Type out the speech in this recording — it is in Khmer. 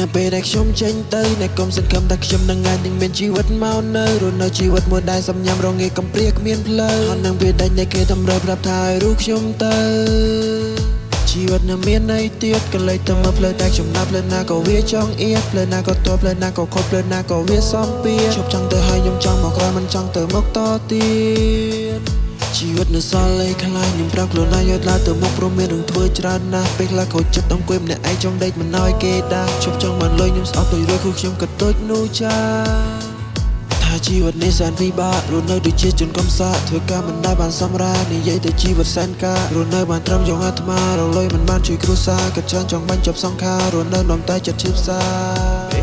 នៅពេលដែលខ្ញុំចេញទៅអ្នកកុំសង្ឃឹមថាខ្ញុំនឹងអាចនឹងមានជីវិតមកនៅរស់នៅជីវិតមួយដែលសំញ៉ាំរងាកំព្រាគ្មានផ្លូវអត់នឹងវាដាច់នៃគេតម្រូវប្រាប់ថាឲ្យរូបខ្ញុំទៅជីវិតនៅមានន័យទៀតក៏លេចទៅមើលផ្លូវតែខ្ញុំណាប់ផ្លូវណាក៏វាចង់អៀតផ្លូវណាក៏តផ្លូវណាក៏ខុសផ្លូវណាក៏វាសំពីជប់ចង់ទៅហើយខ្ញុំចង់មកក្រោយមិនចង់ទៅមុខតទៀតជីវិតនៅសល់លេខខ្លាញ់ខ្ញុំប្រាប់ខ្លួនឯងឲ្យដើរទៅមុខព្រមមានរឿងធ្វើច្រើនណាស់ពេលខ្លះខូចចិត្តអង្គុយម្នាក់ឯងចង់ដេកមិនឲ្យគេដាស់ជប់ចង់បានលុយខ្ញុំស្អប់ទៅរួចគឺខ្ញុំក៏តូចនោះចាថាជីវិតនេះសែនពិបាករស់នៅដូចជាជនកំសាធ្វើការមិនដែលបានសម្រានិយាយទៅជីវិតសែនការរស់នៅបានត្រឹមចង់អាត្មារលុយមិនបានជួយគ្រួសារក៏ច្រើនចង់បាញ់ចប់សង្ខាររស់នៅនាំតែចិត្តឈឺផ្សា